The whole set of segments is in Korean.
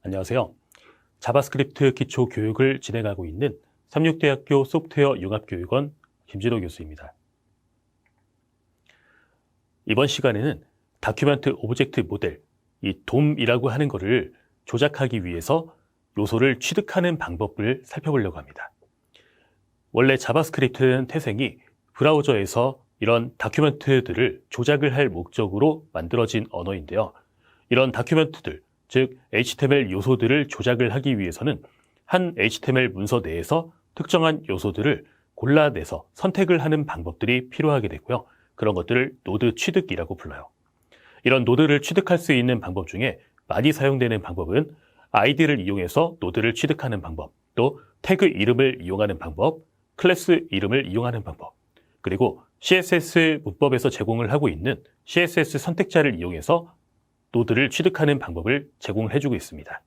안녕하세요. 자바스크립트 기초 교육을 진행하고 있는 삼육대학교 소프트웨어 융합교육원 김진호 교수입니다. 이번 시간에는 다큐멘트 오브젝트 모델, 이 DOM이라고 하는 것을 조작하기 위해서 요소를 취득하는 방법을 살펴보려고 합니다. 원래 자바스크립트는 태생이 브라우저에서 이런 다큐멘트들을 조작을 할 목적으로 만들어진 언어인데요. 이런 다큐멘트들, 즉 HTML 요소들을 조작을 하기 위해서는 한 HTML 문서 내에서 특정한 요소들을 골라내서 선택을 하는 방법들이 필요하게 되고요. 그런 것들을 노드 취득이라고 불러요. 이런 노드를 취득할 수 있는 방법 중에 많이 사용되는 방법은 아이디를 이용해서 노드를 취득하는 방법, 또 태그 이름을 이용하는 방법, 클래스 이름을 이용하는 방법, 그리고 CSS 문법에서 제공을 하고 있는 CSS 선택자를 이용해서 노드를 취득하는 방법을 제공을 해주고 있습니다.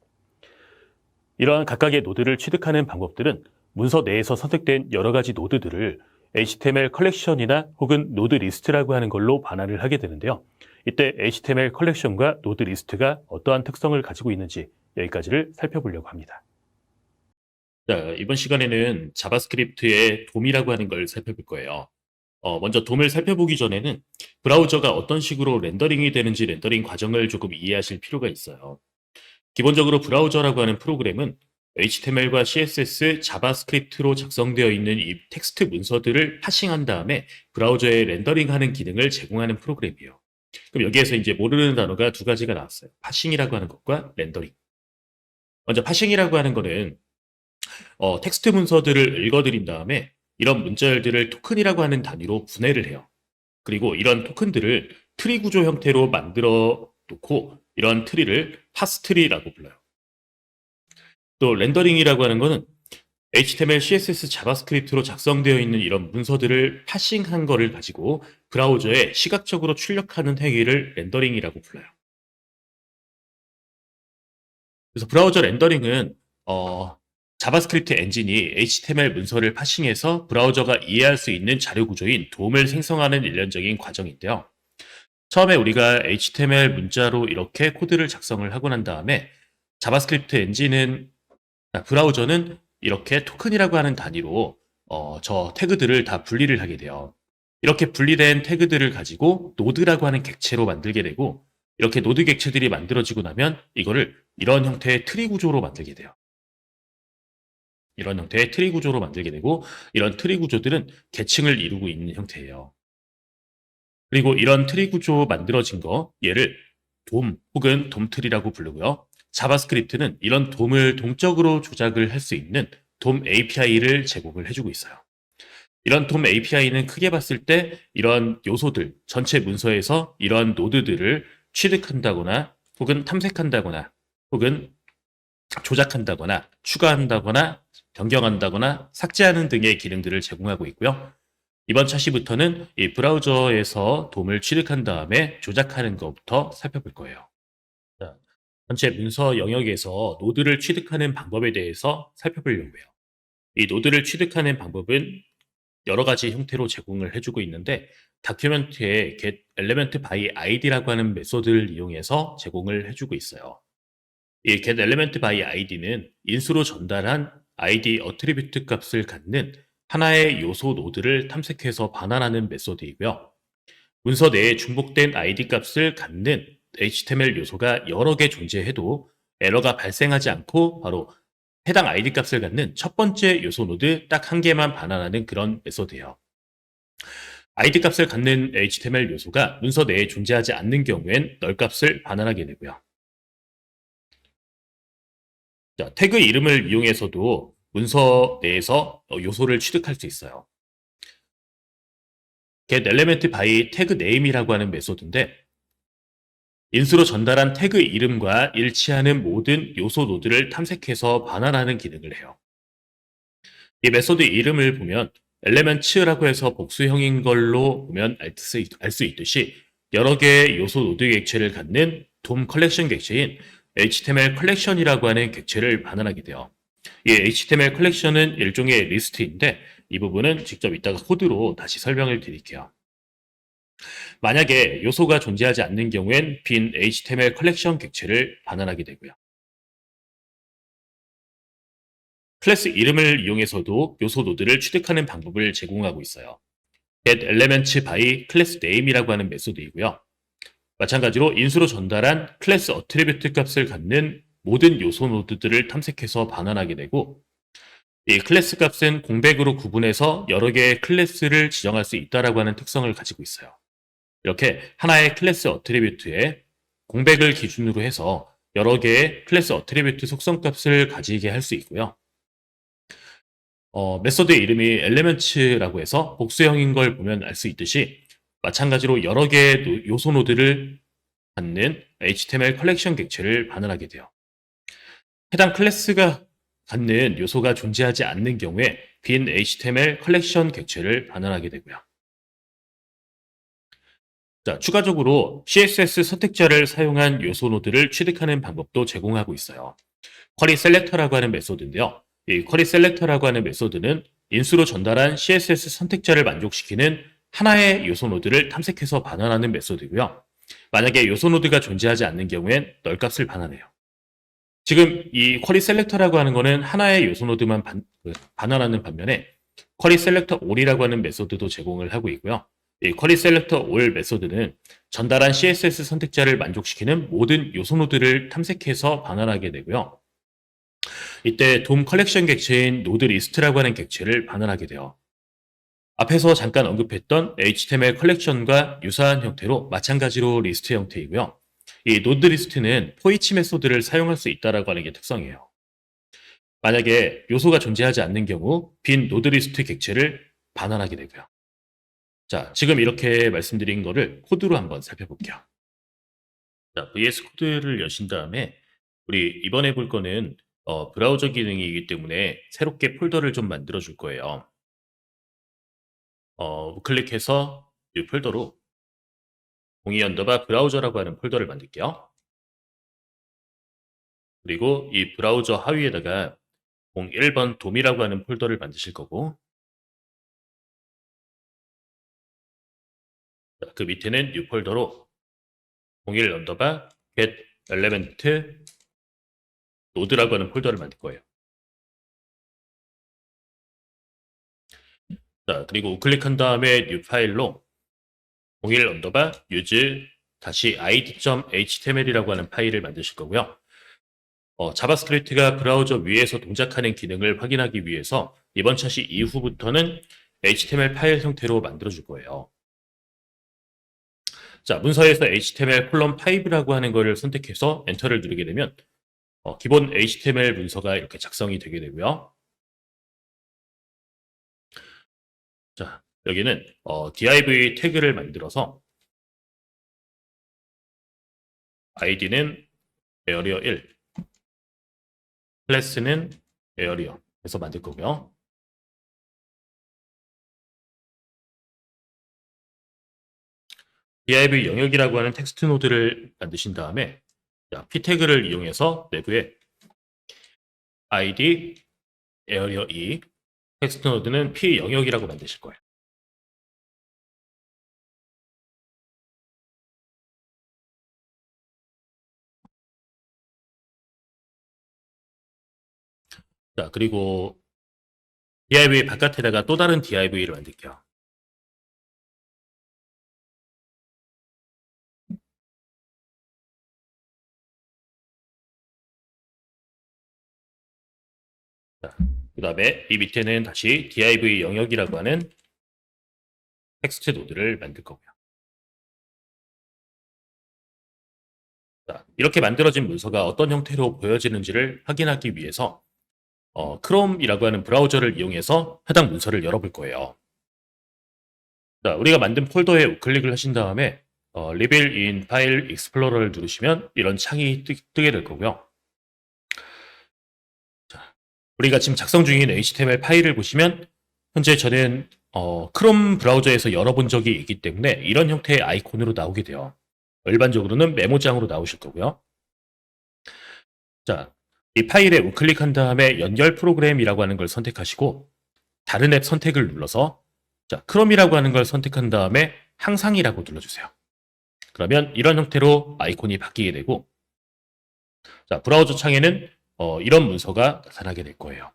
이러한 각각의 노드를 취득하는 방법들은 문서 내에서 선택된 여러 가지 노드들을 HTML 컬렉션이나 혹은 노드 리스트라고 하는 걸로 반환을 하게 되는데요. 이때 HTML 컬렉션과 노드 리스트가 어떠한 특성을 가지고 있는지 여기까지를 살펴보려고 합니다. 자, 이번 시간에는 자바스크립트의 돔이라고 하는 걸 살펴볼 거예요. 먼저 돔을 살펴보기 전에는 브라우저가 어떤 식으로 렌더링이 되는지 렌더링 과정을 조금 이해하실 필요가 있어요. 기본적으로 브라우저라고 하는 프로그램은 HTML과 CSS, 자바스크립트로 작성되어 있는 이 텍스트 문서들을 파싱한 다음에 브라우저에 렌더링하는 기능을 제공하는 프로그램이에요. 그럼 여기에서 이제 모르는 단어가 두 가지가 나왔어요. 파싱이라고 하는 것과 렌더링. 먼저 파싱이라고 하는 거는 텍스트 문서들을 읽어드린 다음에 이런 문자열들을 토큰이라고 하는 단위로 분해를 해요. 그리고 이런 토큰들을 트리 구조 형태로 만들어 놓고 이런 트리를 파스트리라고 불러요. 또 렌더링이라고 하는 거는 HTML, CSS, 자바스크립트로 작성되어 있는 이런 문서들을 파싱한 거를 가지고 브라우저에 시각적으로 출력하는 행위를 렌더링이라고 불러요. 그래서 브라우저 렌더링은 자바스크립트 엔진이 HTML 문서를 파싱해서 브라우저가 이해할 수 있는 자료 구조인 돔을 생성하는 일련적인 과정인데요. 처음에 우리가 HTML 문자로 이렇게 코드를 작성을 하고 난 다음에 자바스크립트 엔진은 브라우저는 이렇게 토큰이라고 하는 단위로 저 태그들을 다 분리를 하게 돼요. 이렇게 분리된 태그들을 가지고 노드라고 하는 객체로 만들게 되고 이렇게 노드 객체들이 만들어지고 나면 이거를 이런 형태의 트리 구조로 만들게 돼요. 이런 형태의 트리 구조로 만들게 되고 이런 트리 구조들은 계층을 이루고 있는 형태예요. 그리고 이런 트리 구조 만들어진 거 얘를 돔 혹은 돔트리라고 부르고요. 자바스크립트는 이런 돔을 동적으로 조작을 할 수 있는 돔 API를 제공을 해주고 있어요. 이런 돔 API는 크게 봤을 때 이런 요소들, 전체 문서에서 이런 노드들을 취득한다거나 혹은 탐색한다거나 혹은 조작한다거나 추가한다거나 변경한다거나 삭제하는 등의 기능들을 제공하고 있고요. 이번 차시부터는 이 브라우저에서 돔을 취득한 다음에 조작하는 것부터 살펴볼 거예요. 자, 전체 문서 영역에서 노드를 취득하는 방법에 대해서 살펴보려고 해요. 이 노드를 취득하는 방법은 여러 가지 형태로 제공을 해주고 있는데 다큐멘트에 get element by id라고 하는 메소드를 이용해서 제공을 해주고 있어요. 이 get element by id는 인수로 전달한 id 어트리뷰트 값을 갖는 하나의 요소 노드를 탐색해서 반환하는 메소드이고요. 문서 내에 중복된 id 값을 갖는 HTML 요소가 여러 개 존재해도 에러가 발생하지 않고 바로 해당 id 값을 갖는 첫 번째 요소 노드 딱 한 개만 반환하는 그런 메소드예요. id 값을 갖는 HTML 요소가 문서 내에 존재하지 않는 경우엔 널 값을 반환하게 되고요. 자, 태그 이름을 이용해서도 문서 내에서 요소를 취득할 수 있어요. get element by tag name이라고 하는 메소드인데 인수로 전달한 태그 이름과 일치하는 모든 요소 노드를 탐색해서 반환하는 기능을 해요. 이 메소드 이름을 보면 elements라고 해서 복수형인 걸로 보면 알 수 있듯이 여러 개의 요소 노드 객체를 갖는 돔 컬렉션 객체인 HTML 컬렉션이라고 하는 객체를 반환하게 돼요. 이 HTML 컬렉션은 일종의 리스트인데 이 부분은 직접 이따가 코드로 다시 설명을 드릴게요. 만약에 요소가 존재하지 않는 경우엔 빈 HTML 컬렉션 객체를 반환하게 되고요. 클래스 이름을 이용해서도 요소 노드를 취득하는 방법을 제공하고 있어요. getElements by class name이라고 하는 메소드이고요. 마찬가지로 인수로 전달한 클래스 어트리뷰트 값을 갖는 모든 요소 노드들을 탐색해서 반환하게 되고, 이 클래스 값은 공백으로 구분해서 여러 개의 클래스를 지정할 수 있다라고 하는 특성을 가지고 있어요. 이렇게 하나의 클래스 어트리뷰트에 공백을 기준으로 해서 여러 개의 클래스 어트리뷰트 속성 값을 가지게 할 수 있고요. 메소드의 이름이 elements라고 해서 복수형인 걸 보면 알 수 있듯이, 마찬가지로 여러 개의 요소 노드를 갖는 HTML 컬렉션 객체를 반환하게 돼요. 해당 클래스가 갖는 요소가 존재하지 않는 경우에 빈 HTML 컬렉션 객체를 반환하게 되고요. 자, 추가적으로 CSS 선택자를 사용한 요소 노드를 취득하는 방법도 제공하고 있어요. 쿼리 셀렉터라고 하는 메소드인데요. 이 쿼리 셀렉터라고 하는 메소드는 인수로 전달한 CSS 선택자를 만족시키는 하나의 요소 노드를 탐색해서 반환하는 메소드고요. 만약에 요소 노드가 존재하지 않는 경우엔 널 값을 반환해요. 지금 이 쿼리 셀렉터라고 하는 거는 하나의 요소 노드만 반환하는 반면에 쿼리 셀렉터 all이라고 하는 메소드도 제공을 하고 있고요. 이 쿼리 셀렉터 all 메소드는 전달한 CSS 선택자를 만족시키는 모든 요소 노드를 탐색해서 반환하게 되고요. 이때 돔 컬렉션 객체인 노드 리스트라고 하는 객체를 반환하게 돼요. 앞에서 잠깐 언급했던 HTML 컬렉션과 유사한 형태로 마찬가지로 리스트 형태이고요. 이 노드 리스트는 포이치 메소드를 사용할 수 있다라고 하는 게 특성이에요. 만약에 요소가 존재하지 않는 경우 빈 노드 리스트 객체를 반환하게 되고요. 자, 지금 이렇게 말씀드린 거를 코드로 한번 살펴볼게요. 자, VS 코드를 여신 다음에 우리 이번에 볼 거는 브라우저 기능이기 때문에 새롭게 폴더를 좀 만들어 줄 거예요. 우클릭해서 이 폴더로 02 브라우저라고 하는 폴더를 만들게요. 그리고 이 브라우저 하위에다가 01번 돔이라고 하는 폴더를 만드실 거고, 그 밑에는 이 폴더로 01 get element 노드라고 하는 폴더를 만들 거예요. 자, 그리고 우클릭한 다음에 new 파일로 01 use id.html이라고 하는 파일을 만드실 거고요. 자바스크립트가 브라우저 위에서 동작하는 기능을 확인하기 위해서 이번 차시 이후부터는 HTML 파일 형태로 만들어 줄 거예요. 자, 문서에서 HTML:5라고 하는 것을 선택해서 엔터를 누르게 되면 기본 HTML 문서가 이렇게 작성이 되게 되고요. 자, 여기는 div 태그를 만들어서 id는 area 1, 클래스는 area 해서 만들 거고요. div 영역이라고 하는 텍스트 노드를 만드신 다음에 p 태그를 이용해서 내부에 id area 2 텍스트 노드는 p 영역이라고 만드실 거예요. 자, 그리고 div 바깥에다가 또 다른 div를 만들게요. 그 다음에 이 밑에는 다시 div 영역이라고 하는 텍스트 노드를 만들 거고요. 자, 이렇게 만들어진 문서가 어떤 형태로 보여지는지를 확인하기 위해서 크롬이라고 하는 브라우저를 이용해서 해당 문서를 열어볼 거예요. 자, 우리가 만든 폴더에 우클릭을 하신 다음에 Reveal in File Explorer를 누르시면 이런 창이 뜨게 될 거고요. 자, 우리가 지금 작성 중인 HTML 파일을 보시면 현재 저는 크롬 브라우저에서 열어본 적이 있기 때문에 이런 형태의 아이콘으로 나오게 돼요. 일반적으로는 메모장으로 나오실 거고요. 자, 이 파일에 우클릭한 다음에 연결 프로그램이라고 하는 걸 선택하시고 다른 앱 선택을 눌러서 자, 크롬이라고 하는 걸 선택한 다음에 항상이라고 눌러주세요. 그러면 이런 형태로 아이콘이 바뀌게 되고, 자, 브라우저 창에는 이런 문서가 나타나게 될 거예요.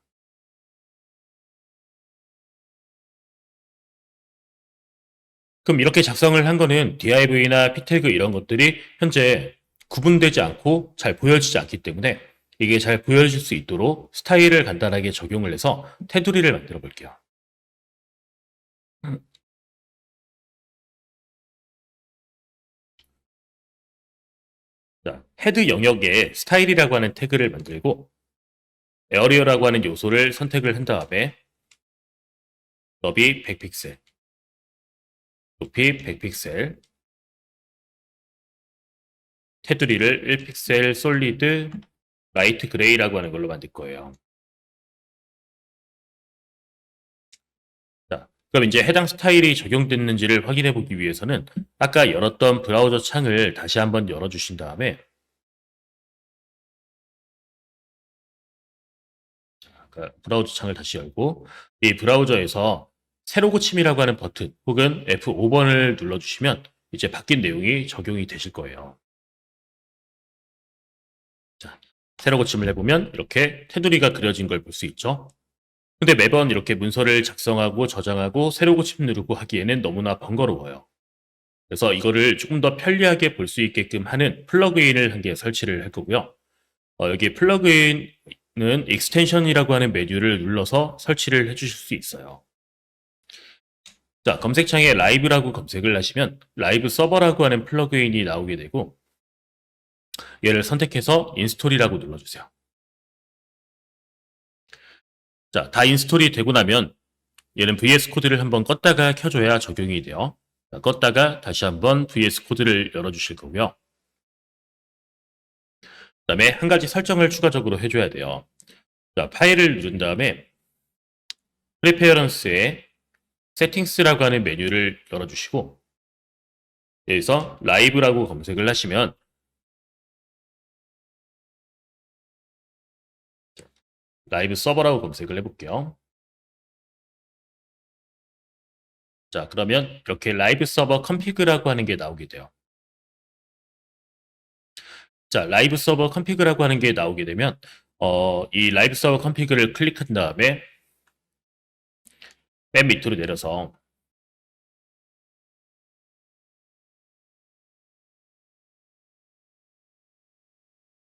그럼 이렇게 작성을 한 거는 div나 p태그 이런 것들이 현재 구분되지 않고 잘 보여지지 않기 때문에 이게 잘 보여질 수 있도록 스타일을 간단하게 적용을 해서 테두리를 만들어 볼게요. 자, 헤드 영역에 스타일이라고 하는 태그를 만들고 에어리어라고 하는 요소를 선택을 한 다음에 너비 100픽셀, 높이 100픽셀, 테두리를 1픽셀 솔리드 라이트 그레이라고 하는 걸로 만들 거예요. 자, 그럼 이제 해당 스타일이 적용됐는지를 확인해 보기 위해서는 아까 열었던 브라우저 창을 다시 한번 열어주신 다음에 아까 브라우저 창을 다시 열고 이 브라우저에서 새로 고침이라고 하는 버튼 혹은 F5번을 눌러주시면 이제 바뀐 내용이 적용이 되실 거예요. 자, 새로 고침을 해보면 이렇게 테두리가 그려진 걸 볼 수 있죠. 근데 매번 이렇게 문서를 작성하고 저장하고 새로 고침 누르고 하기에는 너무나 번거로워요. 그래서 이거를 조금 더 편리하게 볼 수 있게끔 하는 플러그인을 한 개 설치를 할 거고요. 여기 플러그인은 익스텐션이라고 하는 메뉴를 눌러서 설치를 해주실 수 있어요. 자, 검색창에 라이브라고 검색을 하시면 라이브 서버라고 하는 플러그인이 나오게 되고 얘를 선택해서 인스톨이라고 눌러주세요. 자, 다 인스톨이 되고 나면 얘는 VS 코드를 한번 껐다가 켜줘야 적용이 돼요. 자, 껐다가 다시 한번 VS 코드를 열어주실 거고요. 그 다음에 한 가지 설정을 추가적으로 해줘야 돼요. 자, 파일을 누른 다음에 프리페어런스에 세팅스라고 하는 메뉴를 열어주시고 여기서 라이브라고 검색을 하시면 라이브 서버라고 검색을 해볼게요. 자, 그러면 이렇게 라이브 서버 컨피그라고 하는 게 나오게 돼요. 자, 라이브 서버 컨피그라고 하는 게 나오게 되면 이 라이브 서버 컨피그를 클릭한 다음에 맨 밑으로 내려서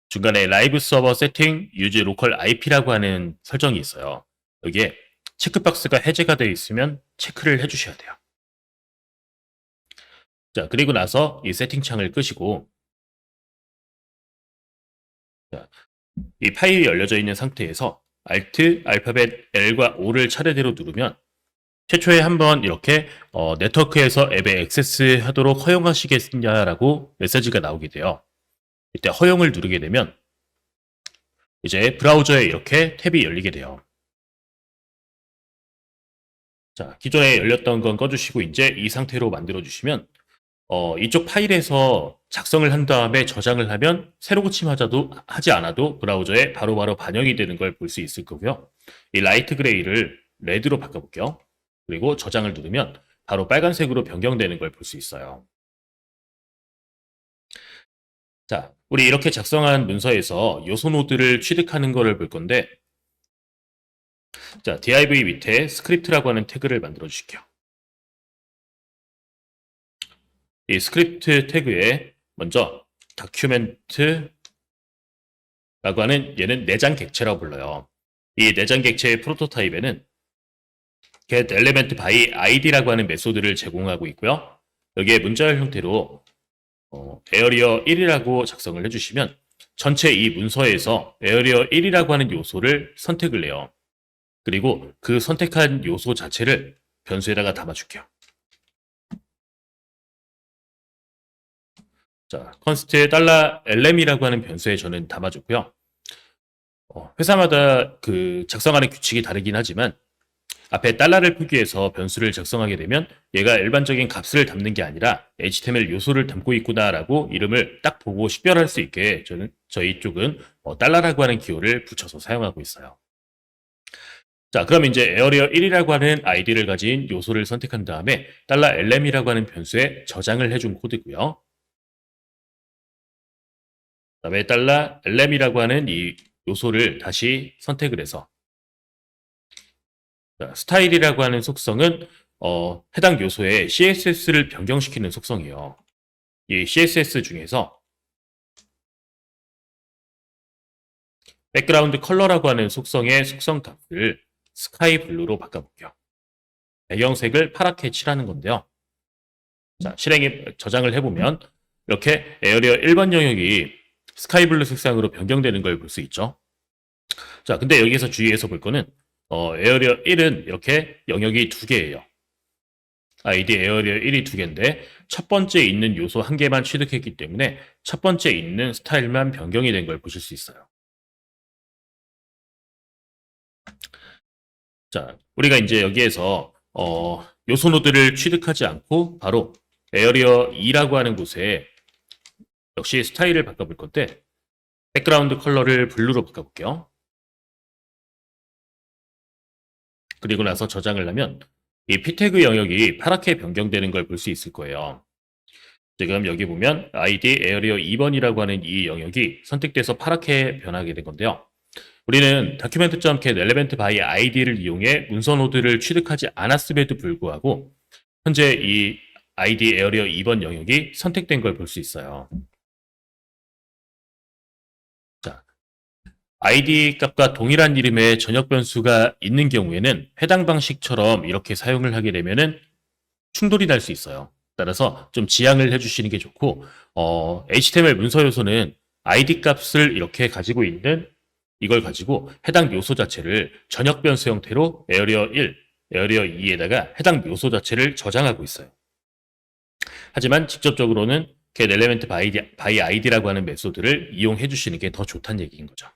중간에 라이브 서버 세팅 유즈 로컬 IP라고 하는 설정이 있어요. 여기에 체크박스가 해제가 되어 있으면 체크를 해주셔야 돼요. 자, 그리고 나서 이 세팅창을 끄시고 자, 이 파일이 열려져 있는 상태에서 Alt, 알파벳 L과 O를 차례대로 누르면 최초에 한번 이렇게 네트워크에서 앱에 액세스 하도록 허용하시겠냐라고 메시지가 나오게 돼요. 이때 허용을 누르게 되면 이제 브라우저에 이렇게 탭이 열리게 돼요. 자, 기존에 열렸던 건 꺼주시고 이제 이 상태로 만들어 주시면 이쪽 파일에서 작성을 한 다음에 저장을 하면 새로 하지 않아도 브라우저에 바로바로 반영이 되는 걸 볼 수 있을 거고요. 이 라이트 그레이를 레드로 바꿔볼게요. 그리고 저장을 누르면 바로 빨간색으로 변경되는 걸 볼 수 있어요. 자, 우리 이렇게 작성한 문서에서 요소 노드를 취득하는 거를 볼 건데 자, div 밑에 스크립트라고 하는 태그를 만들어 주실게요. 이 스크립트 태그에 먼저 다큐멘트라고 하는 얘는 내장 객체라고 불러요. 이 내장 객체의 프로토타입에는 get element by id라고 하는 메소드를 제공하고 있고요. 여기에 문자열 형태로 에어리어 1이라고 작성을 해주시면 전체 이 문서에서 에어리어 1이라고 하는 요소를 선택을 해요. 그리고 그 선택한 요소 자체를 변수에다가 담아줄게요. 자, const $lm이라고 하는 변수에 저는 담아줬고요. 회사마다 그 작성하는 규칙이 다르긴 하지만 앞에 달러를 표기해서 변수를 작성하게 되면 얘가 일반적인 값을 담는 게 아니라 HTML 요소를 담고 있구나라고 이름을 딱 보고 식별할 수 있게 저희 쪽은 달러라고 하는 기호를 붙여서 사용하고 있어요. 자, 그럼 이제 에어리어 1이라고 하는 아이디를 가진 요소를 선택한 다음에 $lm이라고 하는 변수에 저장을 해준 코드고요. 그다음에 $lm이라고 하는 이 요소를 다시 선택을 해서 자, 스타일이라고 하는 속성은 해당 요소에 CSS를 변경시키는 속성이에요. 이 CSS 중에서 백그라운드 컬러라고 하는 속성의 속성 값을 스카이 블루로 바꿔볼게요. 배경색을 파랗게 칠하는 건데요. 자, 실행에 저장을 해보면 이렇게 에어리어 1번 영역이 스카이 블루 색상으로 변경되는 걸 볼 수 있죠. 자, 근데 여기서 주의해서 볼 거는 에어리어 1은 이렇게 영역이 두 개예요. ID 에어리어 1이 두 개인데 첫 번째 있는 요소 한 개만 취득했기 때문에 첫 번째 있는 스타일만 변경이 된 걸 보실 수 있어요. 자, 우리가 이제 여기에서 요소 노드를 취득하지 않고 바로 에어리어 2라고 하는 곳에 역시 스타일을 바꿔볼 건데 백그라운드 컬러를 블루로 바꿔볼게요. 그리고 나서 저장을 하면 이 p태그 영역이 파랗게 변경되는 걸 볼 수 있을 거예요. 지금 여기 보면 ID 에어리어 2번이라고 하는 이 영역이 선택돼서 파랗게 변하게 된 건데요. 우리는 document.get element by id를 이용해 문서 노드를 취득하지 않았음에도 불구하고 현재 이 ID 에어리어 2번 영역이 선택된 걸 볼 수 있어요. 자, ID 값과 동일한 이름의 전역 변수가 있는 경우에는 해당 방식처럼 이렇게 사용을 하게 되면은 충돌이 날 수 있어요. 따라서 좀 지양을 해주시는 게 좋고, HTML 문서 요소는 ID 값을 이렇게 가지고 있는 이걸 가지고 해당 요소 자체를 전역 변수 형태로 에어리어 1, 에어리어 2에다가 해당 요소 자체를 저장하고 있어요. 하지만 직접적으로는 get element by id라고 하는 메소드를 이용해 주시는 게 더 좋다는 얘기인 거죠.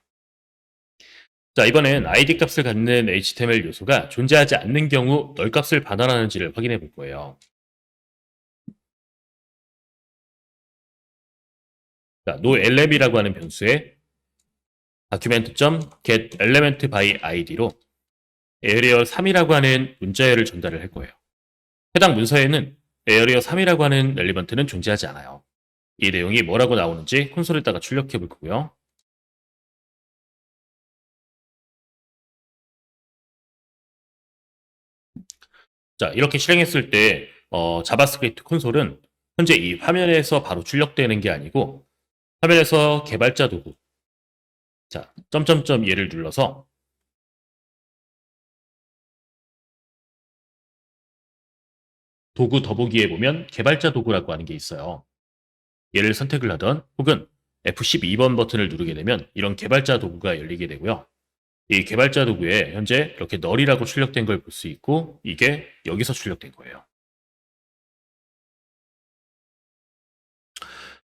자, 이번엔 id 값을 갖는 HTML 요소가 존재하지 않는 경우 널 값을 반환하는지를 확인해 볼 거예요. 자, noLM이라고 하는 변수에 document.get element by id로 에어리어 3이라고 하는 문자열을 전달을 할 거예요. 해당 문서에는 에어리어 3이라고 하는 엘리먼트는 존재하지 않아요. 이 내용이 뭐라고 나오는지 콘솔에다가 출력해 볼 거고요. 자, 이렇게 실행했을 때 자바스크립트 콘솔은 현재 이 화면에서 바로 출력되는 게 아니고 화면에서 개발자 도구, 자, 점점점 얘를 눌러서 도구 더보기에 보면 개발자 도구라고 하는 게 있어요. 얘를 선택을 하던 혹은 F12번 버튼을 누르게 되면 이런 개발자 도구가 열리게 되고요. 이 개발자 도구에 현재 이렇게 널이라고 출력된 걸 볼 수 있고 이게 여기서 출력된 거예요.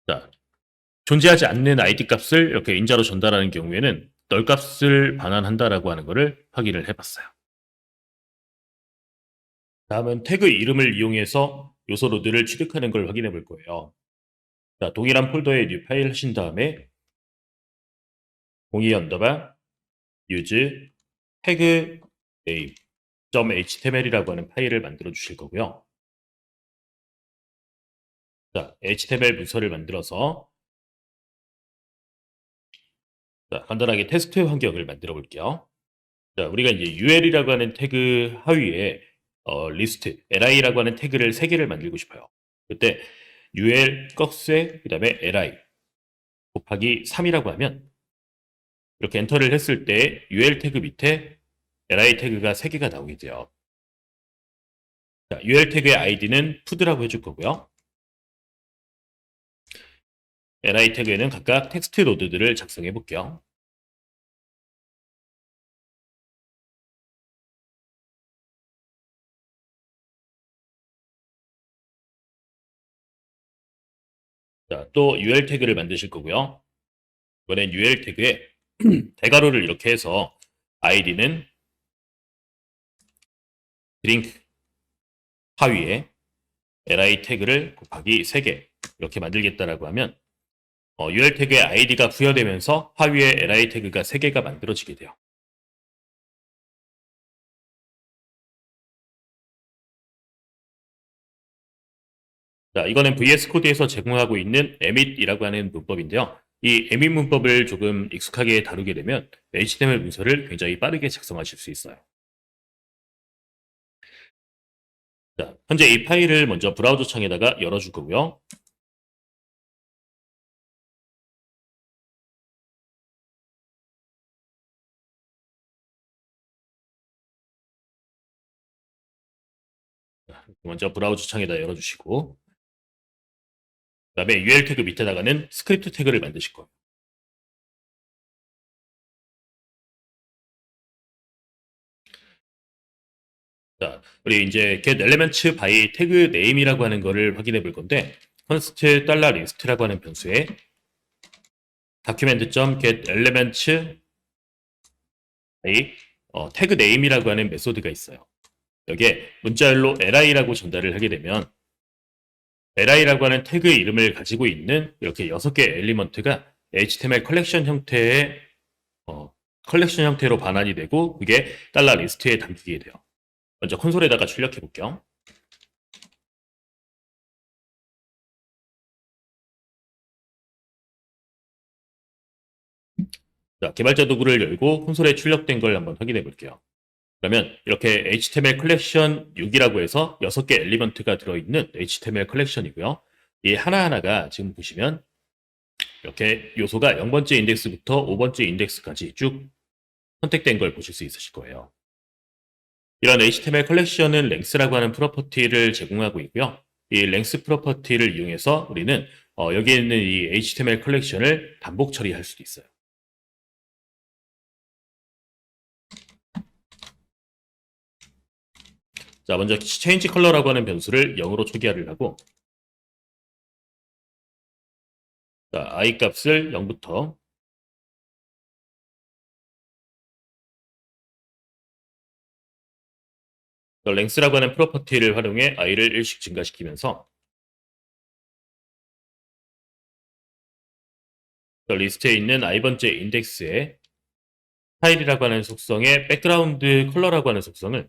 자, 존재하지 않는 ID 값을 이렇게 인자로 전달하는 경우에는 널 값을 반환한다라고 하는 것을 확인을 해봤어요. 다음은 태그 이름을 이용해서 요소 로드를 취득하는 걸 확인해 볼 거예요. 자, 동일한 폴더에 뉴 파일 하신 다음에 02 언더바 use 태그 name.html이라고 하는 파일을 만들어 주실 거고요. 자, HTML 문서를 만들어서 자, 간단하게 테스트 환경을 만들어 볼게요. 자, 우리가 이제 UL이라고 하는 태그 하위에 리스트, li라고 하는 태그를 3개를 만들고 싶어요. 그때 ul 꺽쇠 그다음에 li 곱하기 3이라고 하면 이렇게 엔터를 했을 때 ul 태그 밑에 li 태그가 3개가 나오게 돼요. 자, ul 태그의 id는 푸드라고 해줄 거고요. li 태그에는 각각 텍스트 노드들을 작성해 볼게요. 자, 또 ul 태그를 만드실 거고요. 이번엔 ul 태그에 대괄호를 이렇게 해서 id는 드링크 하위에 li 태그를 곱하기 3개 이렇게 만들겠다라고 하면 ul 태그의 id가 부여되면서 하위에 li 태그가 3개가 만들어지게 돼요. 자, 이거는 VS 코드에서 제공하고 있는 emit이라고 하는 문법인데요. 이 emit 문법을 조금 익숙하게 다루게 되면 HTML 문서를 굉장히 빠르게 작성하실 수 있어요. 자, 현재 이 파일을 먼저 브라우저 창에다가 열어줄 거고요. 먼저 브라우저 창에다 열어주시고, 그다음에 UL 태그 밑에다가는 스크립트 태그를 만드실 거예요. 자, 우리 이제 get elements by 태그 name이라고 하는 거를 확인해 볼 건데, const $list라고 하는 변수에 document.get elements by 태그 name이라고 하는 메소드가 있어요. 여기에 문자열로 li라고 전달을 하게 되면 li라고 하는 태그 이름을 가지고 있는 이렇게 6개 엘리먼트가 HTML 컬렉션 형태의 컬렉션 형태로 반환이 되고 그게 $리스트에 담기게 돼요. 먼저 콘솔에다가 출력해 볼게요. 자, 개발자 도구를 열고 콘솔에 출력된 걸 한번 확인해 볼게요. 그러면 이렇게 HTML 컬렉션 6이라고 해서 6개 엘리먼트가 들어있는 HTML 컬렉션이고요. 이 하나하나가 지금 보시면 이렇게 요소가 0번째 인덱스부터 5번째 인덱스까지 쭉 선택된 걸 보실 수 있으실 거예요. 이런 HTML 컬렉션은 랭스라고 하는 프로퍼티를 제공하고 있고요. 이 랭스 프로퍼티를 이용해서 우리는 여기에 있는 이 HTML 컬렉션을 반복 처리할 수도 있어요. 자, 먼저 change color라고 하는 변수를 0으로 초기화를 하고 자, i 값을 0부터 랭스라고 하는 프로퍼티를 활용해 i를 1씩 증가시키면서 리스트에 있는 i번째 인덱스에 스타일이라고 하는 속성의 백그라운드 컬러라고 하는 속성을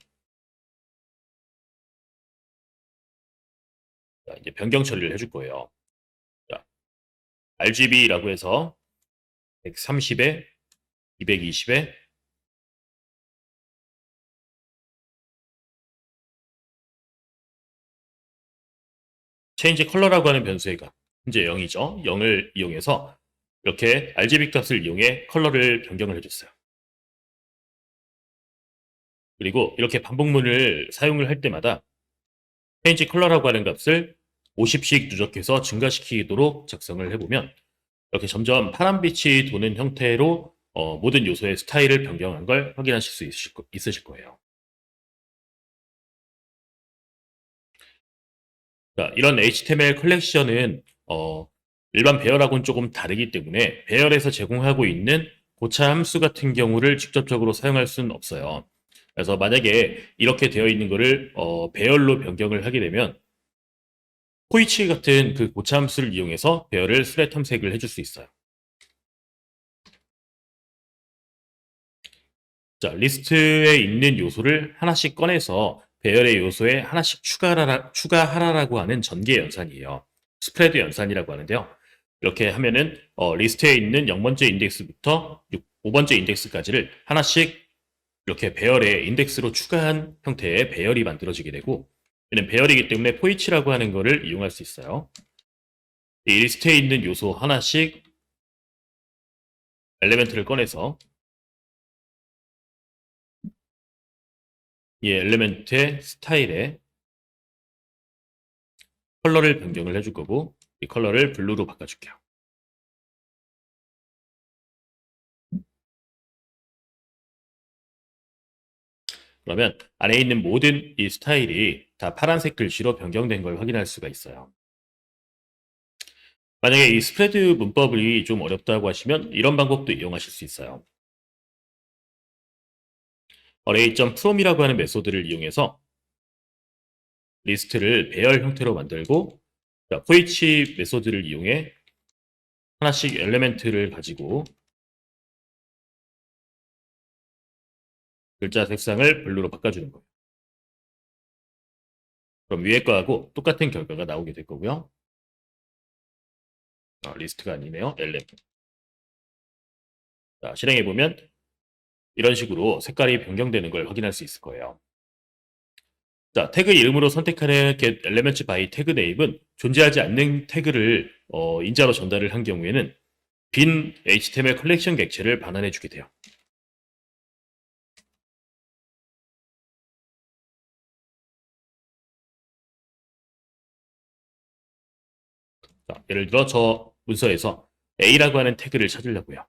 자, 이제 변경 처리를 해줄 거예요. 자, RGB라고 해서 130에 220에 change 컬러라고 하는 변수가 현재 0이죠. 0을 이용해서 이렇게 RGB 값을 이용해 컬러를 변경을 해줬어요. 그리고 이렇게 반복문을 사용을 할 때마다 change 컬러라고 하는 값을 50씩 누적해서 증가시키도록 작성을 해보면 이렇게 점점 파란빛이 도는 형태로 모든 요소의 스타일을 변경한 걸 확인하실 수 있으실 거예요. 자, 이런 HTML 컬렉션은 일반 배열하고는 조금 다르기 때문에 배열에서 제공하고 있는 고차 함수 같은 경우를 직접적으로 사용할 수는 없어요. 그래서 만약에 이렇게 되어 있는 거를 배열로 변경을 하게 되면 포이치 같은 그 고차 함수를 이용해서 배열을 스레 탐색을 해줄 수 있어요. 자, 리스트에 있는 요소를 하나씩 꺼내서 배열의 요소에 하나씩 추가하라라고 하는 전개 연산이에요. 스프레드 연산이라고 하는데요. 이렇게 하면은 리스트에 있는 0번째 인덱스부터 5번째 인덱스까지를 하나씩 이렇게 배열의 인덱스로 추가한 형태의 배열이 만들어지게 되고 이는 배열이기 때문에 포이치라고 하는 거를 이용할 수 있어요. 이 리스트에 있는 요소 하나씩 엘리멘트를 꺼내서 이 엘리멘트의 스타일에 컬러를 변경을 해줄 거고 이 컬러를 블루로 바꿔줄게요. 그러면 안에 있는 모든 이 스타일이 다 파란색 글씨로 변경된 걸 확인할 수가 있어요. 만약에 이 스프레드 문법이 좀 어렵다고 하시면 이런 방법도 이용하실 수 있어요. array.from이라고 하는 메소드를 이용해서 리스트를 배열 형태로 만들고 포이치 메소드를 이용해 하나씩 엘리멘트를 가지고 글자 색상을 블루로 바꿔주는 거예요. 그럼 위에 거하고 똑같은 결과가 나오게 될 거고요. 리스트가 아니네요. 엘렘. 자, 실행해 보면 이런 식으로 색깔이 변경되는 걸 확인할 수 있을 거예요. 자, 태그 이름으로 선택하는 get elements by 태그 네임은 존재하지 않는 태그를 인자로 전달을 한 경우에는 빈 HTML 컬렉션 객체를 반환해 주게 돼요. 자, 예를 들어 저 문서에서 A라고 하는 태그를 찾으려고요.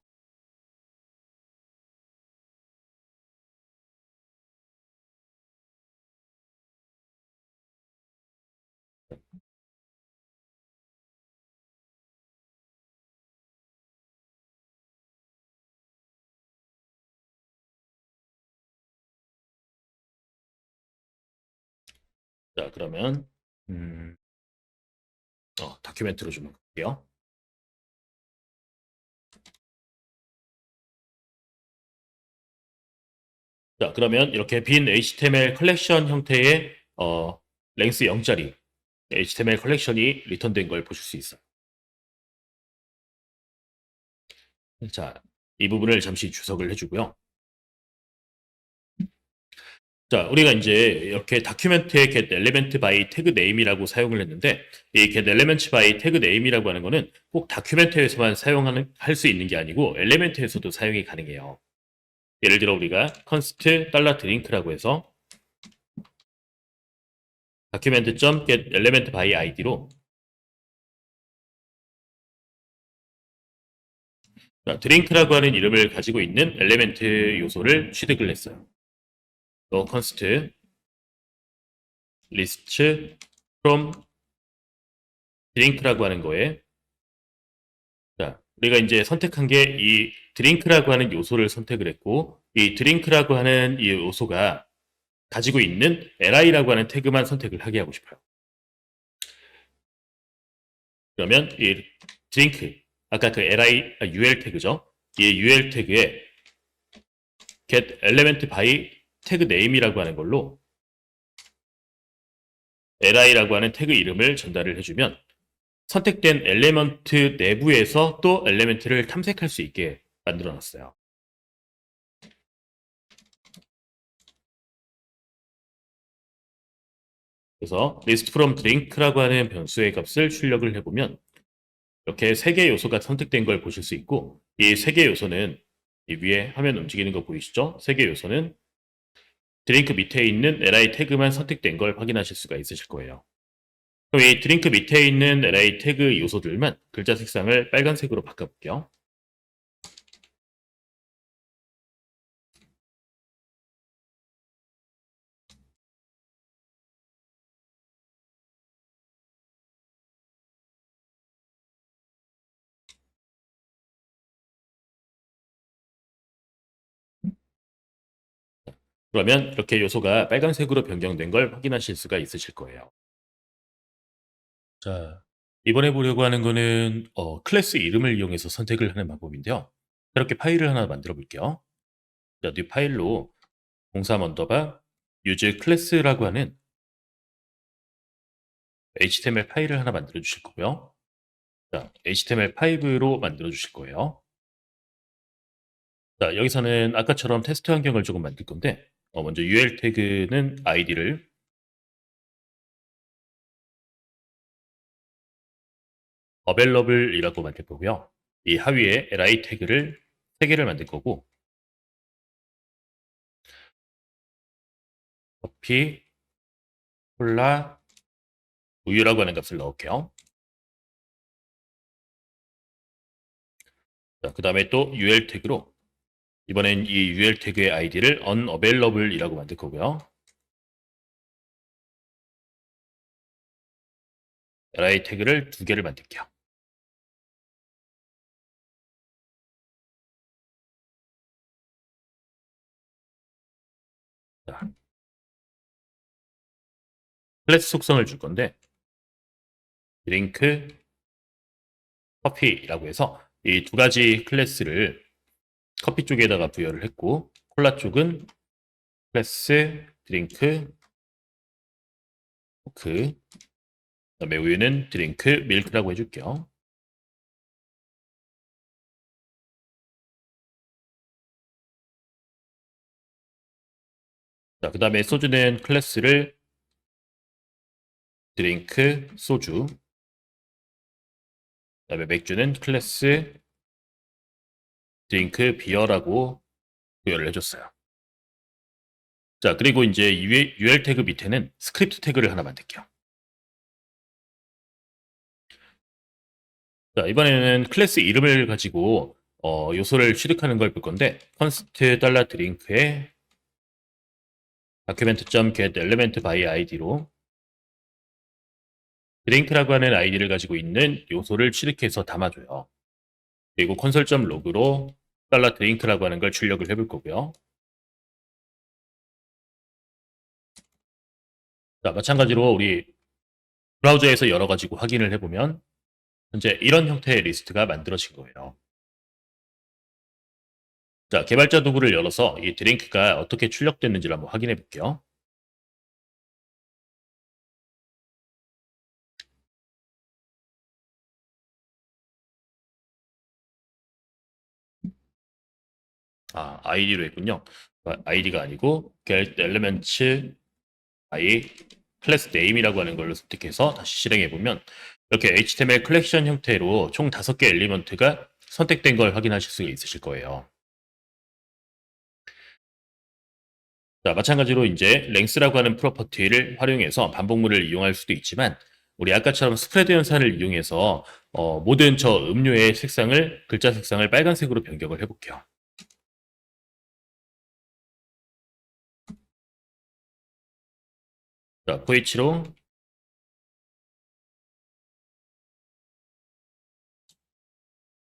자, 그러면 음, 다큐멘트로 좀 볼게요. 자, 그러면 이렇게 빈 HTML 컬렉션 형태의 랭스 0짜리 HTML 컬렉션이 리턴된 걸 보실 수 있어요. 자, 이 부분을 잠시 주석을 해주고요. 자, 우리가 이제 이렇게 다큐멘트에 get element by 태그 name이라고 사용을 했는데 이 get element by 태그 name이라고 하는 거는 꼭 다큐멘트에서만 할 수 있는 게 아니고 엘리멘트에서도 사용이 가능해요. 예를 들어 우리가 const $drink라고 해서 document.get element by id로 드링크라고 하는 이름을 가지고 있는 엘리멘트 요소를 취득을 했어요. 또 const list from drink라고 하는 거에 자, 우리가 이제 선택한 게 이 드링크라고 하는 요소를 선택을 했고 이 드링크라고 하는 이 요소가 가지고 있는 li라고 하는 태그만 선택을 하게 하고 싶어요. 그러면 이 드링크 아까 그 ul 태그죠. 이 ul 태그에 get element by 태그 name이라고 하는 걸로 li라고 하는 태그 이름을 전달을 해주면 선택된 엘리먼트 내부에서 또 엘리먼트를 탐색할 수 있게 만들어 놨어요. 그래서 list from drink라고 하는 변수의 값을 출력을 해보면 이렇게 세 개의 요소가 선택된 걸 보실 수 있고 이 세 개의 요소는 이 위에 화면 움직이는 거 보이시죠? 세 개의 요소는 드링크 밑에 있는 li 태그만 선택된 걸 확인하실 수가 있으실 거예요. 그럼 이 드링크 밑에 있는 li 태그 요소들만 글자 색상을 빨간색으로 바꿔볼게요. 그러면 이렇게 요소가 빨간색으로 변경된 걸 확인하실 수가 있으실 거예요. 자, 이번에 보려고 하는 거는 클래스 이름을 이용해서 선택을 하는 방법인데요. 이렇게 파일을 하나 만들어 볼게요. 자, 뉴 파일로 03 언더바 use 클래스라고 하는 HTML 파일을 하나 만들어 주실 거고요. 자, HTML5로 만들어 주실 거예요. 자, 여기서는 아까처럼 테스트 환경을 조금 만들 건데 먼저 UL 태그는 id를 available이라고 만들 거고요. 이 하위에 li 태그를 3개를 만들 거고 커피, 콜라, 우유라고 하는 값을 넣을게요. 자, 그 다음에 또 UL 태그로 이번엔 이 UL 태그의 id를 unavailable이라고 만들 거고요. li 태그를 2개를 만들게요. 자, 클래스 속성을 줄 건데 드링크, 커피라고 해서 이 두 가지 클래스를 커피 쪽에다가 부여를 했고 콜라 쪽은 클래스, 드링크, 코크 그다음에 우유는 드링크, 밀크라고 해줄게요. 자, 그 다음에 소주는 클래스를 드링크, 소주. 그다음에 맥주는 클래스, 드링크, 비어라고 부여를 해줬어요. 자, 그리고 이제 UL 태그 밑에는 스크립트 태그를 하나 만들게요. 자, 이번에는 클래스 이름을 가지고 요소를 취득하는 걸 볼 건데 const $drink에 document.get element by id로 드링크라고 하는 아이디를 가지고 있는 요소를 취득해서 담아줘요. 그리고 console.log로 $drink라고 하는 걸 출력을 해볼 거고요. 자, 마찬가지로 우리 브라우저에서 열어가지고 확인을 해보면 현재 이런 형태의 리스트가 만들어진 거예요. 자, 개발자 도구를 열어서 이 드링크가 어떻게 출력됐는지를 한번 확인해 볼게요. 아이디로 했군요. 아이디가 아니고 get elements by 클래스 name이라고 하는 걸로 선택해서 다시 실행해 보면 이렇게 HTML 컬렉션 형태로 총 5개 엘리먼트가 선택된 걸 확인하실 수 있으실 거예요. 자, 마찬가지로 이제 length라고 하는 프로퍼티를 활용해서 반복문을 이용할 수도 있지만 우리 아까처럼 스프레드 연산을 이용해서 모든 저 음료의 색상을 글자 색상을 빨간색으로 변경을 해볼게요. 자, 포이치로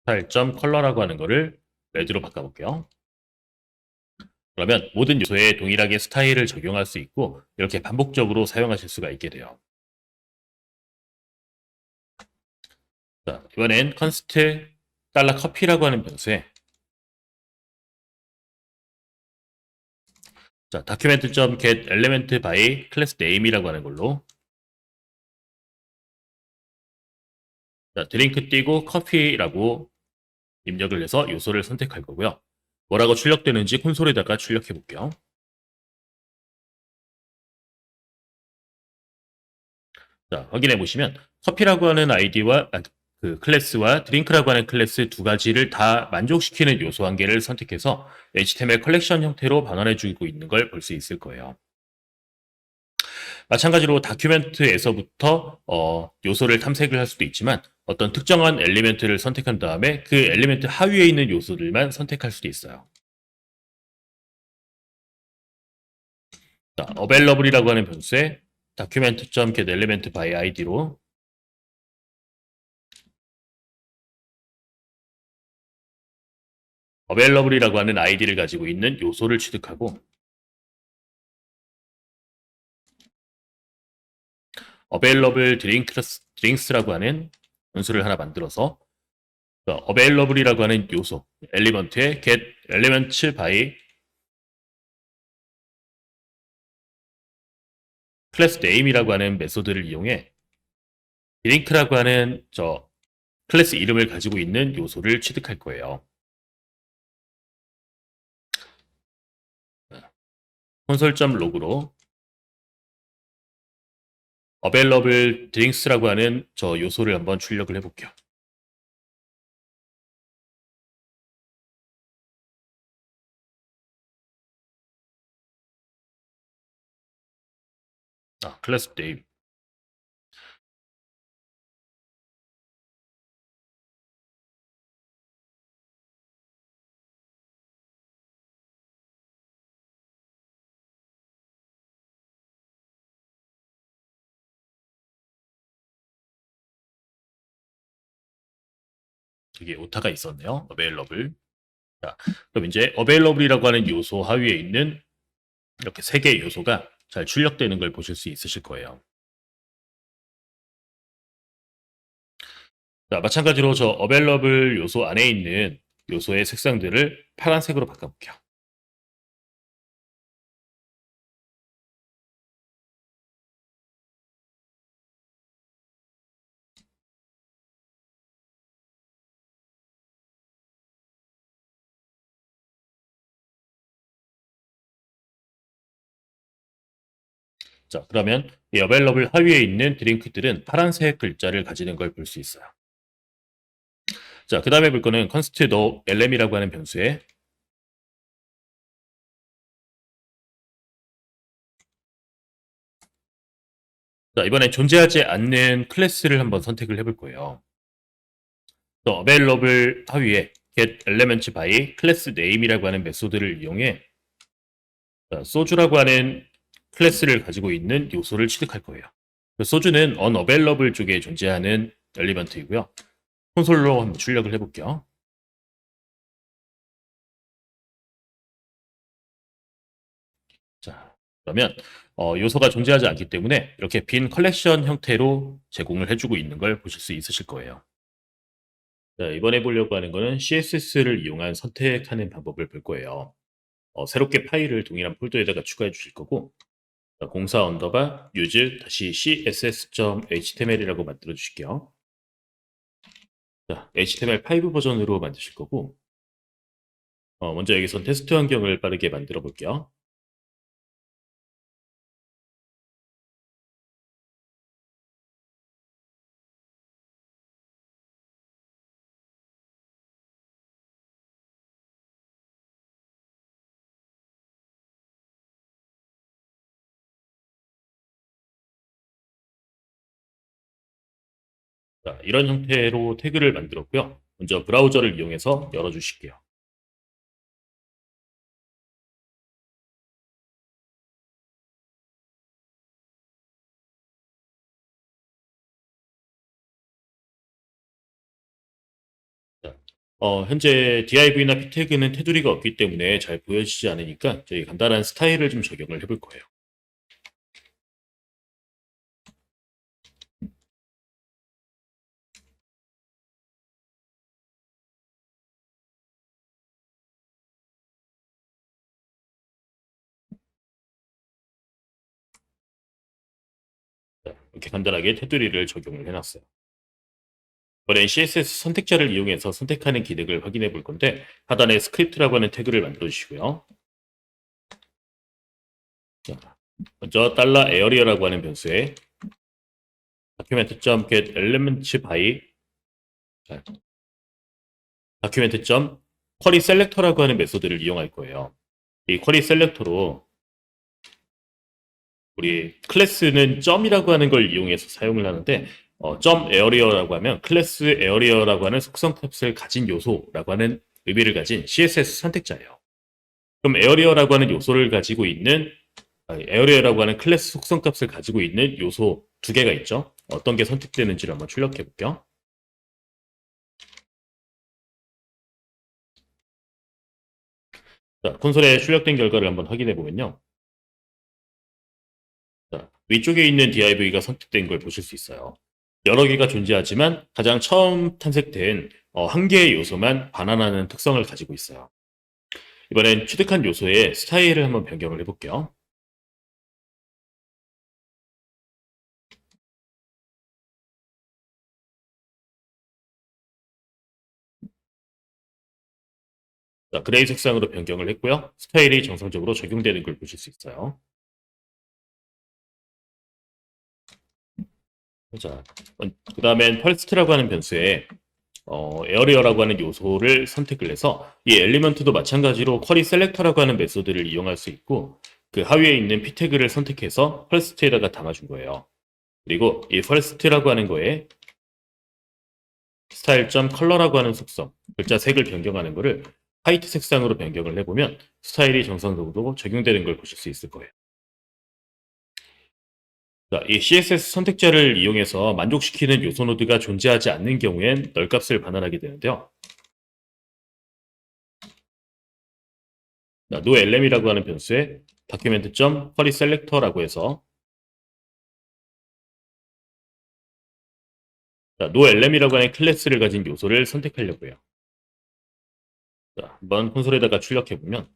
스타일 컬러라고 하는 거를 레드로 바꿔볼게요. 그러면 모든 요소에 동일하게 스타일을 적용할 수 있고 이렇게 반복적으로 사용하실 수가 있게 돼요. 자, 이번엔 const $커피라고 하는 변수에 자, document.get element by class name이라고 하는 걸로 자, 드링크 띄고 커피라고 입력을 해서 요소를 선택할 거고요. 뭐라고 출력되는지 콘솔에다가 출력해 볼게요. 자, 확인해 보시면 커피라고 하는 아이디와 그 클래스와 드링크라고 하는 클래스 두 가지를 다 만족시키는 요소 한 개를 선택해서 HTML 컬렉션 형태로 변환해 주고 있는 걸 볼 수 있을 거예요. 마찬가지로 다큐멘트에서부터 요소를 탐색을 할 수도 있지만 어떤 특정한 엘리멘트를 선택한 다음에 그 엘리멘트 하위에 있는 요소들만 선택할 수도 있어요. 자, available이라고 하는 변수에 document.get element by id로 available이라고 하는 아이디를 가지고 있는 요소를 취득하고 available drinks라고 하는 변수를 하나 만들어서 available이라고 하는 요소 엘리먼트에 get elements by 클래스 name이라고 하는 메소드를 이용해 드링크라고 하는 저 클래스 이름을 가지고 있는 요소를 취득할 거예요. console.log로 available drinks라고 하는 저 요소를 한번 출력을 해볼게요. 클래스 name. 여기 오타가 있었네요. available. 자, 그럼 이제 available이라고 하는 요소 하위에 있는 이렇게 세 개의 요소가 잘 출력되는 걸 보실 수 있으실 거예요. 자, 마찬가지로 저 available 요소 안에 있는 요소의 색상들을 파란색으로 바꿔볼게요. 자, 그러면 이 available 하위에 있는 드링크들은 파란색 글자를 가지는 걸 볼 수 있어요. 자, 그 다음에 볼 거는 const no lm이라고 하는 변수에 자, 이번에 존재하지 않는 클래스를 한번 선택을 해볼 거예요. 또 available 하위에 get elements by class name이라고 하는 메소드를 이용해 자, 소주라고 하는 클래스를 가지고 있는 요소를 취득할 거예요. 그 소주는 unavailable 쪽에 존재하는 엘리먼트이고요. 콘솔로 한번 출력을 해볼게요. 자, 그러면 요소가 존재하지 않기 때문에 이렇게 빈 컬렉션 형태로 제공을 해주고 있는 걸 보실 수 있으실 거예요. 자, 이번에 보려고 하는 거는 CSS를 이용한 선택하는 방법을 볼 거예요. 새롭게 파일을 동일한 폴더에다가 추가해 주실 거고 자, 공사 언더바 use 다시 css.html이라고 만들어 주실게요. 자, HTML5 버전으로 만드실 거고 먼저 여기서 테스트 환경을 빠르게 만들어 볼게요. 자, 이런 형태로 태그를 만들었고요. 먼저 브라우저를 이용해서 열어주실게요. 자, 현재 div나 p태그는 테두리가 없기 때문에 잘 보여지지 않으니까 저희 간단한 스타일을 좀 적용을 해볼 거예요. 자, 이렇게 간단하게 테두리를 적용을 해놨어요. 이번엔 CSS 선택자를 이용해서 선택하는 기능을 확인해 볼 건데 하단에 스크립트라고 하는 태그를 만들어 주시고요. 자, 먼저 $area라고 하는 변수에 document.get elements by document.query selector라고 하는 메소드를 이용할 거예요. 이 query selector로 우리 클래스는 점이라고 하는 걸 이용해서 사용을 하는데 점 area라고 하면 클래스 area라고 하는 속성 값을 가진 요소라고 하는 의미를 가진 CSS 선택자예요. 그럼 area라고 하는 요소를 가지고 있는 area라고 하는 클래스 속성 값을 가지고 있는 요소 두 개가 있죠. 어떤 게 선택되는지를 한번 출력해 볼게요. 자, 콘솔에 출력된 결과를 한번 확인해 보면요. 자, 위쪽에 있는 div가 선택된 걸 보실 수 있어요. 여러 개가 존재하지만 가장 처음 탄생된 한 개의 요소만 반환하는 특성을 가지고 있어요. 이번엔 취득한 요소의 스타일을 한번 변경을 해볼게요. 자, 그레이 색상으로 변경을 했고요. 스타일이 정상적으로 적용되는 걸 보실 수 있어요. 자, 그 다음엔 펄스트라고 하는 변수에 에어리어라고 하는 요소를 선택을 해서 이 엘리먼트도 마찬가지로 쿼리 셀렉터라고 하는 메소드를 이용할 수 있고 그 하위에 있는 p 태그를 선택해서 펄스트에다가 담아준 거예요. 그리고 이 펄스트라고 하는 거에 스타일.컬러라고 하는 속성, 글자 색을 변경하는 거를 화이트 색상으로 변경을 해보면 스타일이 정상적으로 적용되는 걸 보실 수 있을 거예요. 자, 이 CSS 선택자를 이용해서 만족시키는 요소 노드가 존재하지 않는 경우엔 널값을 반환하게 되는데요. 자, noLM이라고 하는 변수에 document.querySelector라고 해서 자, noLM이라고 하는 클래스를 가진 요소를 선택하려고요. 자, 한번 콘솔에다가 출력해보면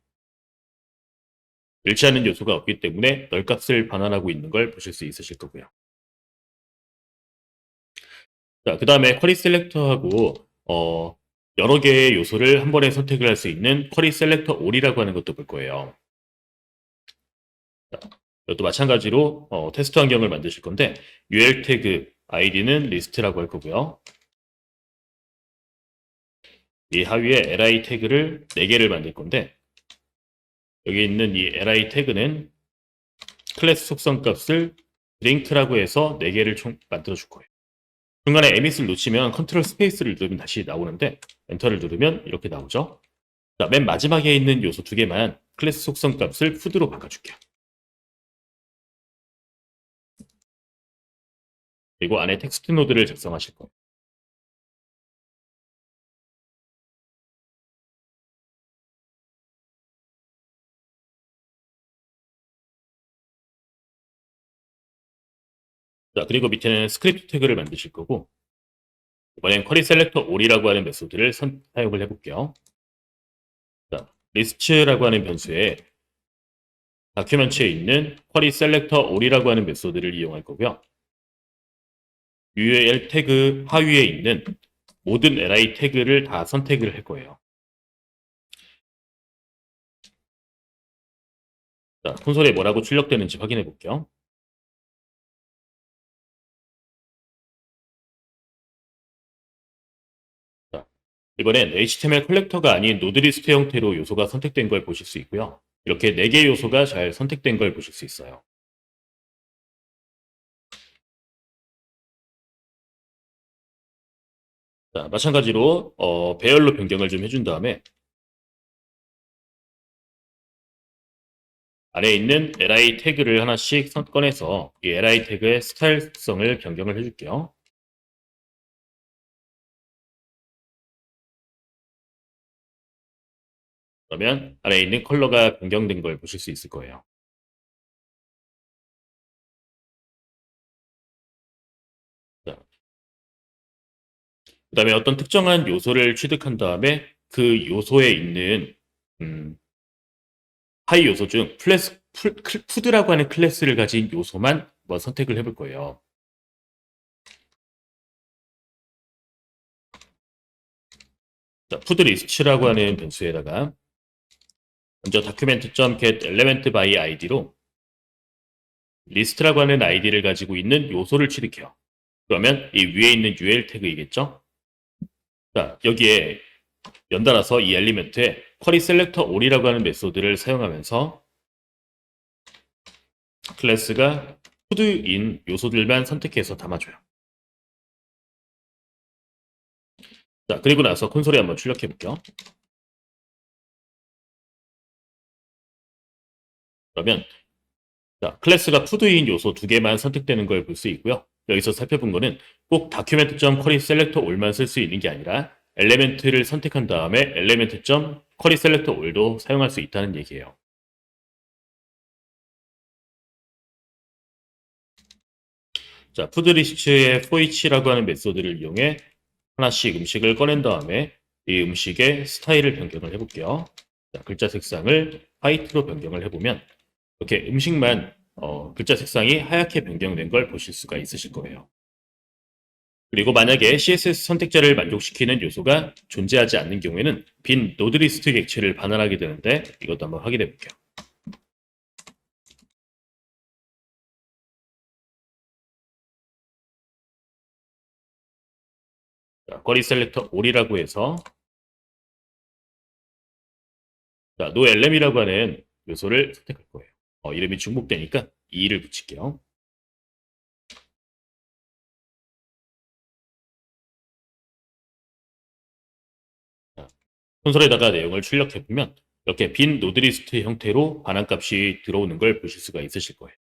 일치하는 요소가 없기 때문에 널값을 반환하고 있는 걸 보실 수 있으실 거고요. 자, 그 다음에 쿼리 셀렉터하고 여러 개의 요소를 한 번에 선택을 할 수 있는 쿼리 셀렉터 올이라고 하는 것도 볼 거예요. 자, 이것도 마찬가지로 테스트 환경을 만드실 건데 UL 태그 id는 리스트라고 할 거고요. 이 하위에 li 태그를 4개를 만들 건데 여기 있는 이 li 태그는 클래스 속성 값을 드링크라고 해서 4개를 총 만들어 줄 거예요. 중간에 emit을 놓치면 컨트롤 스페이스를 누르면 다시 나오는데 엔터를 누르면 이렇게 나오죠. 자, 맨 마지막에 있는 요소 2개만 클래스 속성 값을 푸드로 바꿔줄게요. 그리고 안에 텍스트 노드를 작성하실 거예요. 자, 그리고 밑에는 스크립트 태그를 만드실 거고 이번엔 쿼리 셀렉터 all이라고 하는 메소드를 사용을 해볼게요. 자, 리스트라고 하는 변수에 다큐멘트에 있는 쿼리 셀렉터 all이라고 하는 메소드를 이용할 거고요. UL 태그 하위에 있는 모든 li 태그를 다 선택을 할 거예요. 자, 콘솔에 뭐라고 출력되는지 확인해 볼게요. 자, 이번엔 HTML 컬렉터가 아닌 노드리스트 형태로 요소가 선택된 걸 보실 수 있고요. 이렇게 4개 요소가 잘 선택된 걸 보실 수 있어요. 자, 마찬가지로 배열로 변경을 좀 해준 다음에 안에 있는 li 태그를 하나씩 꺼내서 이 li 태그의 스타일성을 변경을 해줄게요. 그러면 안에 있는 컬러가 변경된 걸 보실 수 있을 거예요. 그 다음에 어떤 특정한 요소를 취득한 다음에 그 요소에 있는 하위 요소 중 푸드라고 하는 클래스를 가진 요소만 한번 선택을 해볼 거예요. 자, 푸드 리스트라고 하는 변수에다가 먼저 document.get element by id로 리스트라고 하는 id를 가지고 있는 요소를 취득해요. 그러면 이 위에 있는 UL 태그이겠죠? 자, 여기에 연달아서 이 엘리멘트에 쿼리 셀렉터 all이라고 하는 메소드를 사용하면서 클래스가 푸드인 요소들만 선택해서 담아줘요. 자, 그리고 나서 콘솔에 한번 출력해 볼게요. 그러면 자, 클래스가 푸드인 요소 2개만 선택되는 걸 볼 수 있고요. 여기서 살펴본 거는 꼭 document.query select all만 쓸 수 있는 게 아니라 엘리멘트를 선택한 다음에 element.query select all도 사용할 수 있다는 얘기예요. 자, 푸드리스트의 forEach라고 하는 메소드를 이용해 하나씩 음식을 꺼낸 다음에 이 음식의 스타일을 변경을 해볼게요. 자, 글자 색상을 화이트로 변경을 해보면 이렇게 음식만 글자 색상이 하얗게 변경된 걸 보실 수가 있으실 거예요. 그리고 만약에 CSS 선택자를 만족시키는 요소가 존재하지 않는 경우에는 빈 노드리스트 객체를 반환하게 되는데 이것도 한번 확인해 볼게요. 자, 쿼리 셀렉터 all이라고 해서 자, noLM이라고 하는 요소를 선택할 거예요. 이름이 중복되니까 2를 붙일게요. 자, 콘솔에다가 내용을 출력해 보면 이렇게 빈 노드리스트 형태로 반환값이 들어오는 걸 보실 수가 있으실 거예요.